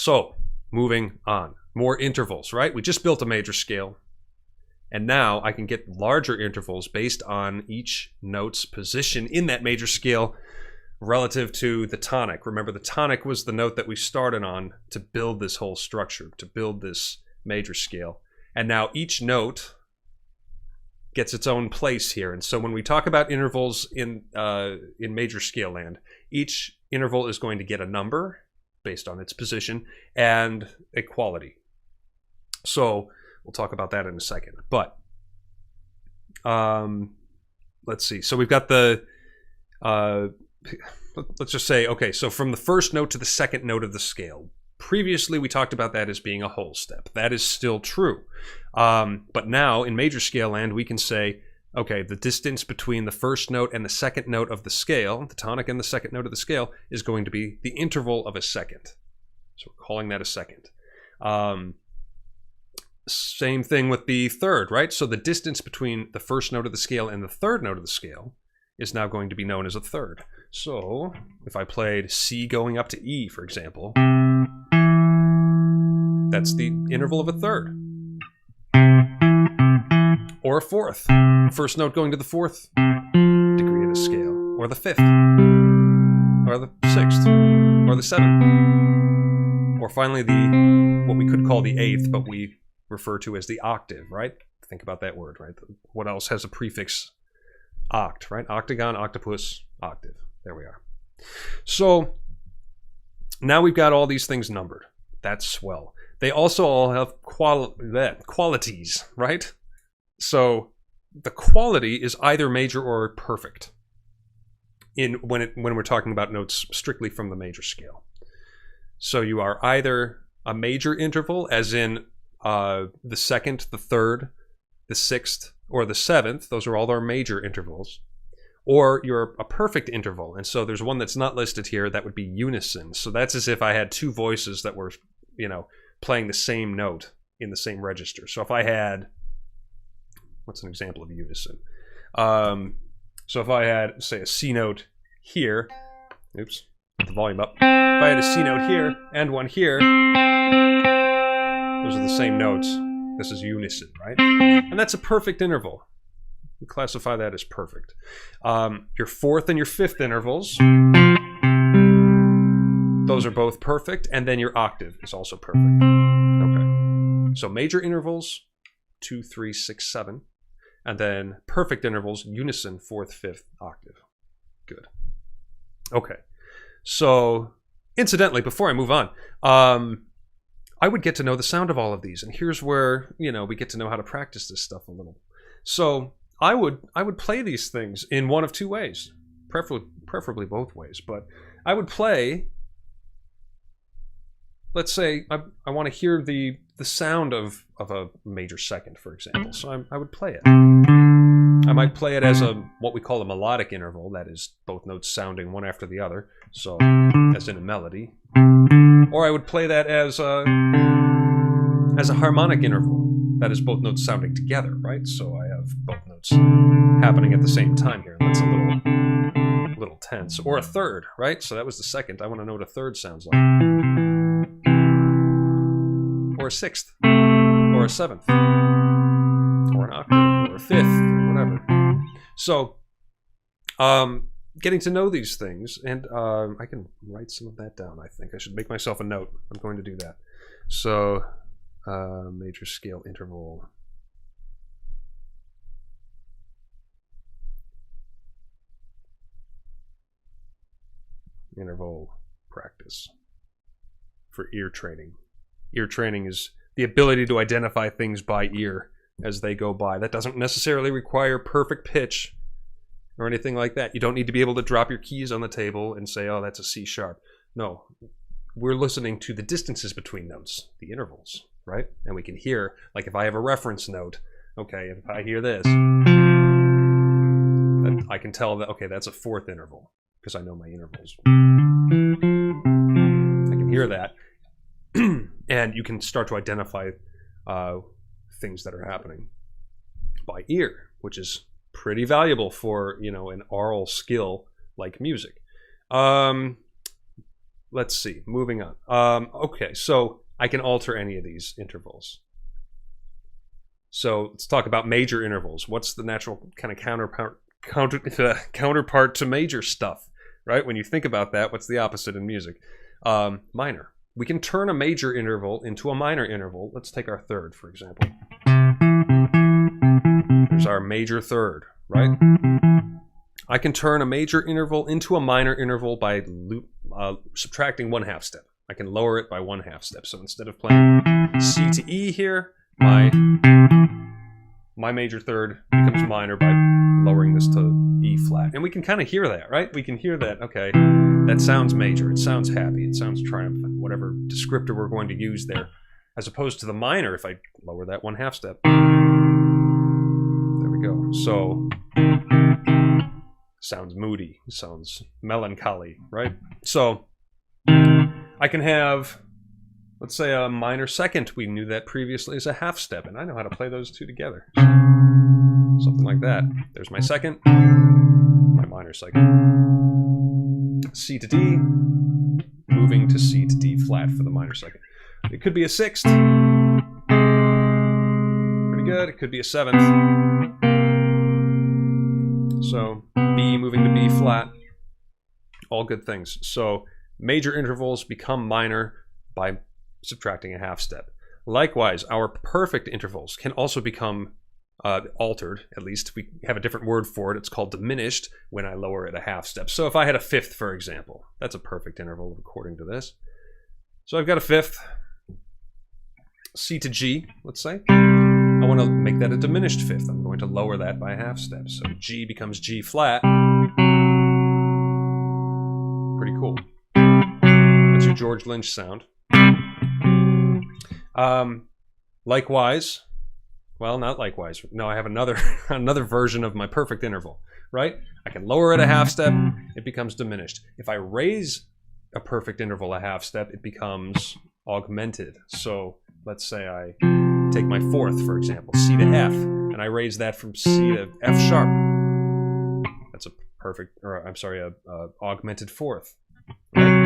So, moving on. More intervals, right? We just built a major scale. And now I can get larger intervals based on each note's position in that major scale relative to the tonic. Remember, the tonic was the note that we started on to build this whole structure, to build this major scale. And now each note gets its own place here. And so when we talk about intervals in major scale land, each interval is going to get a number based on its position and a quality. So we'll talk about that in a second. But let's see. So we've got the, let's just say, okay, so from the first note to the second note of the scale. Previously, we talked about that as being a whole step. That is still true. But now, in major scale land, we can say, okay, the distance between the first note and the second note of the scale, the tonic and the second note of the scale, is going to be the interval of a second. So we're calling that a second. Same thing with the third, right? So the distance between the first note of the scale and the third note of the scale is now going to be known as a third. So if I played C going up to E, for example, that's the interval of a third. Or a fourth. First note going to the fourth degree of the scale. Or the fifth. Or the sixth. Or the seventh. Or finally what we could call the eighth, but we refer to as the octave, right? Think about that word, right? What else has a prefix oct, right? Octagon, octopus, octave. There we are. So now we've got all these things numbered. That's swell. They also all have qualities, right? So the quality is either major or perfect when we're talking about notes strictly from the major scale. So you are either a major interval, as in the second, the third, the sixth, or the seventh. Those are all our major intervals. Or you're a perfect interval. And so there's one that's not listed here. That would be unison. So that's as if I had two voices that were, playing the same note in the same register. So if I had, what's an example of unison? So if I had, say, a C note here, oops, put the volume up. If I had a C note here and one here, those are the same notes. This is unison, right? And that's a perfect interval. We classify that as perfect. Your fourth and your fifth intervals, those are both perfect, and then your octave is also perfect. Okay. So major intervals, 2, 3, 6, 7, and then perfect intervals, unison, fourth, fifth, octave. Good. Okay. So, incidentally, before I move on, I would get to know the sound of all of these, and here's where we get to know how to practice this stuff a little. So I would play these things in one of two ways, preferably both ways. But I would play. Let's say I want to hear the sound of a major second, for example. So I would play it. I might play it as what we call a melodic interval, that is both notes sounding one after the other, so as in a melody. Or I would play that as a harmonic interval, that is both notes sounding together, right? So I have both notes happening at the same time here. That's a little tense. Or a third, right? So that was the second. I want to know what a third sounds like. Or a sixth, or a seventh, or an octave, or a fifth, or whatever. So, getting to know these things, and I can write some of that down, I think. I should make myself a note. I'm going to do that. So, major scale interval. Interval practice for ear training. Ear training is the ability to identify things by ear as they go by. That doesn't necessarily require perfect pitch or anything like that. You don't need to be able to drop your keys on the table and say, oh, that's a C sharp. No, we're listening to the distances between notes, the intervals, right? And we can hear, like if I have a reference note, okay, if I hear this, I can tell that, okay, that's a fourth interval because I know my intervals. I can hear that. And you can start to identify things that are happening by ear, which is pretty valuable for an aural skill like music. let's see. Moving on. Okay, so I can alter any of these intervals. So let's talk about major intervals. What's the natural kind of counterpart to major stuff, right? When you think about that, what's the opposite in music? Minor. We can turn a major interval into a minor interval. Let's take our third, for example. There's our major third, right? I can turn a major interval into a minor interval by subtracting 1/2 step. I can lower it by 1/2 step. So instead of playing C to E here, my major third becomes minor by lowering this to E flat. And we can kind of hear that, right? We can hear that, okay, that sounds major, it sounds happy, it sounds triumphant, whatever descriptor we're going to use there. As opposed to the minor, if I lower that 1/2 step. There we go. So, sounds moody, sounds melancholy, right? So, I can have, let's say a minor second. We knew that previously as a 1/2 step, and I know how to play those two together. Something like that. There's my second, my minor second. C to D, moving to C to D flat for the minor second. It could be a 6th. Pretty good. It could be a 7th. So B moving to B flat. All good things. So major intervals become minor by subtracting a 1/2 step. Likewise, our perfect intervals can also become altered. At least we have a different word for it. It's called diminished when I lower it a 1/2 step. So if I had a 5th, for example, that's a perfect interval according to this. So I've got a 5th, C to G, let's say. I want to make that a diminished 5th. I'm going to lower that by a 1/2 step. So G becomes G flat. Pretty cool. That's your George Lynch sound. Likewise, well, not likewise. No, I have another version of my perfect interval, right? I can lower it a 1/2 step, it becomes diminished. If I raise a perfect interval a 1/2 step, it becomes augmented. So let's say I take my 4th, for example, C to F, and I raise that from C to F sharp. That's a perfect, or I'm sorry, a augmented 4th, right?